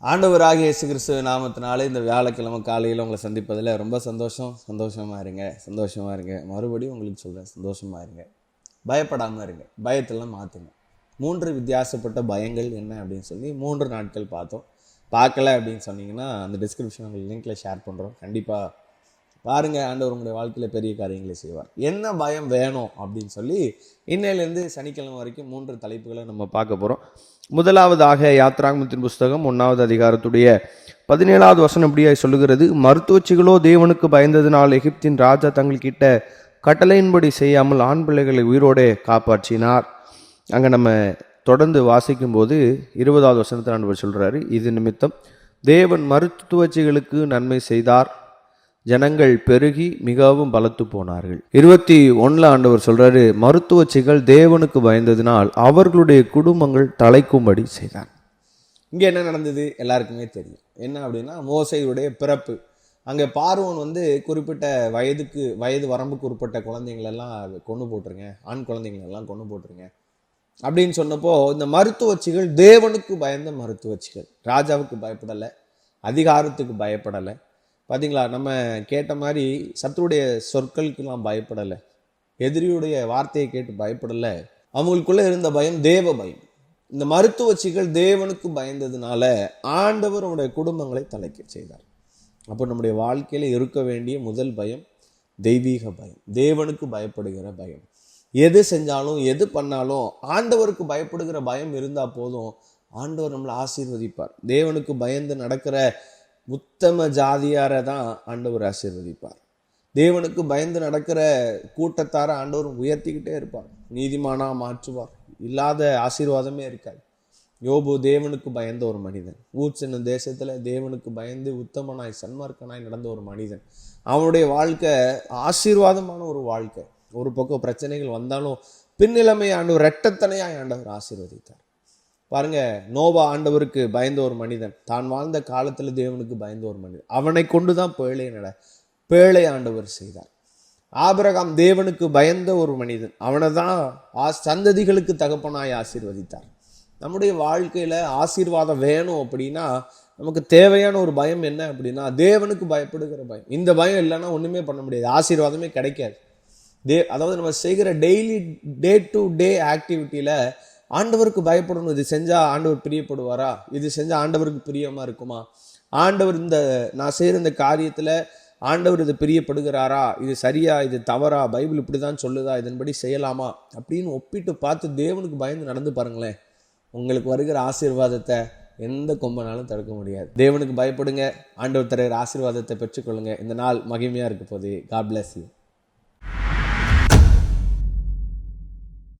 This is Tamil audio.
ஆண்டவராகிய இயேசு கிறிஸ்துவ நாமத்தினாலே இந்த வியாழக்கிழமை காலையில் உங்களை சந்திப்பதில் ரொம்ப சந்தோஷமாக இருங்க. மறுபடியும் உங்களுக்கு சொல்கிறேன், சந்தோஷமாக இருங்க, பயப்படாமல் இருங்க, பயத்தெல்லாம் மாற்றுங்க. 3 வித்தியாசப்பட்ட பயங்கள் என்ன அப்படின்னு சொல்லி 3 நாட்கள் பார்த்தோம். பார்க்கல அப்படின்னு சொன்னீங்கன்னா அந்த டிஸ்கிரிப்ஷன் உங்களுக்கு லிங்க்கில் ஷேர் பண்ணுறோம். கண்டிப்பாக பாருங்கள், ஆண்டவர் உங்களுடைய வாழ்க்கையில் பெரிய காரியங்களை செய்வார். என்ன பயம் வேணும் அப்படின்னு சொல்லி இன்னையிலேருந்து சனிக்கிழமை வரைக்கும் 3 தலைப்புகளை நம்ம பார்க்க போகிறோம். முதலாவதாக யாத்ராகமத்தின் புஸ்தகம் 1வது அதிகாரத்துடைய 17வது வசனம் இப்படியே சொல்லுகிறது, மருத்துவச்சிகளோ தேவனுக்கு பயந்ததினால் எகிப்தின் ராஜா தங்கள் கிட்ட கட்டளையின்படி செய்யாமல் ஆண் பிள்ளைகளை உயிரோடு காப்பாற்றினார். அங்கே நம்ம தொடர்ந்து வாசிக்கும் போது 20வது வசனத்தில் ஆண்டவர் சொல்கிறாரு, இது நிமித்தம் தேவன் மருத்துவச்சிகளுக்கு நன்மை செய்தார், ஜனங்கள் பெருகி மிகவும் பலத்து போனார்கள். 21 ஆண்டவர் சொல்றாரு, மருத்துவச்சிகள் தேவனுக்கு பயந்ததினால் அவர்களுடைய குடும்பங்கள் தலைக்கும்படி செய்தார். இங்கே என்ன நடந்தது எல்லாருக்குமே தெரியும். என்ன அப்படின்னா, மோசையுடைய பிறப்பு. அங்கே பார்வோன் குறிப்பிட்ட வயது வரம்புக்கு உட்பட்ட குழந்தைங்களெல்லாம் கொண்டு போட்டுருங்க, ஆண் குழந்தைங்களெல்லாம் கொண்டு போட்டுருங்க அப்படின்னு சொன்னப்போ, இந்த மருத்துவச்சிகள் தேவனுக்கு பயந்த மருத்துவச்சிகள், ராஜாவுக்கு பயப்படலை, அதிகாரத்துக்கு பயப்படலை. பார்த்தீங்களா, நம்ம கேட்ட மாதிரி சத்துருடைய சொற்களுக்கெல்லாம் பயப்படலை, எதிரியுடைய வார்த்தையை கேட்டு பயப்படலை. அவங்களுக்குள்ள இருந்த பயம் தேவ பயம். இந்த மருத்துவச்சிகள் தேவனுக்கு பயந்ததுனால ஆண்டவர் நம்முடைய குடும்பங்களை தலைக்க செய்தார். அப்போ நம்முடைய வாழ்க்கையில இருக்க வேண்டிய முதல் பயம் தெய்வீக பயம், தேவனுக்கு பயப்படுகிற பயம். எது செஞ்சாலும் எது பண்ணாலும் ஆண்டவருக்கு பயப்படுகிற பயம் இருந்தா போதும், ஆண்டவர் நம்மளை ஆசீர்வதிப்பார். தேவனுக்கு பயந்து நடக்கிற உத்தம ஜாதியாரை தான் ஆண்டவர் ஆசீர்வதிப்பார். தேவனுக்கு பயந்து நடக்கிற கூட்டத்தார ஆண்டவர் உயர்த்திக்கிட்டே இருப்பார், நீதிமானா மாற்றுவார். இல்லாத ஆசீர்வாதமே இருக்காது. யோபு தேவனுக்கு பயந்த ஒரு மனிதன், ஊர்ச் என்னும் தேசத்துல தேவனுக்கு பயந்து உத்தமனாய் சன்மார்க்கனாய் நடந்த ஒரு மனிதன். அவனுடைய வாழ்க்கை ஆசீர்வாதமான ஒரு வாழ்க்கை. ஒரு பக்கம் பிரச்சனைகள் வந்தாலும் பின்னிலைமை ஆண்டவர் இரட்டத்தனையாய் ஆண்டவர் ஆசீர்வதித்தார். பாருங்க, நோவா ஆண்டவருக்கு பயந்த ஒரு மனிதன், தான் வாழ்ந்த காலத்துல தேவனுக்கு பயந்த ஒரு மனிதன். அவனை கொண்டுதான் பேழை ஆண்டவர் செய்தார். ஆபிரகாம் தேவனுக்கு பயந்த ஒரு மனிதன், அவனை தான் சந்ததிகளுக்கு தகப்பனாய் ஆசீர்வதித்தார். நம்முடைய வாழ்க்கையில ஆசீர்வாதம் வேணும் அப்படின்னா நமக்கு தேவையான ஒரு பயம் என்ன அப்படின்னா தேவனுக்கு பயப்படுகிற பயம். இந்த பயம் இல்லைன்னா ஒண்ணுமே பண்ண முடியாது, ஆசீர்வாதமே கிடைக்காது. அதாவது நம்ம செய்கிற டெய்லி டே டு டே ஆக்டிவிட்டியில ஆண்டவருக்கு பயப்படணும். இது செஞ்சா ஆண்டவர் பிரியப்படுவாரா, இது செஞ்சா ஆண்டவருக்கு பிரியமா இருக்குமா, ஆண்டவர் நான் செய்யற இந்த காரியத்துல ஆண்டவர் இது பிரியப்படுகிறாரா, இது சரியா, இது தவறா, பைபிள் இப்படிதான் சொல்லுதா, இதன்படி செய்யலாமா அப்படின்னு ஒப்பிட்டு பார்த்து தேவனுக்கு பயந்து நடந்து பாருங்களேன், உங்களுக்கு வருகிற ஆசீர்வாதத்தை எந்த கொம்பனாலும் தடுக்க முடியாது. தேவனுக்கு பயப்படுங்க, ஆண்டவர் தருகிற ஆசீர்வாதத்தை பெற்றுக்கொள்ளுங்க. இந்த நாள் மகிமையா இருக்க போகுது. God bless you.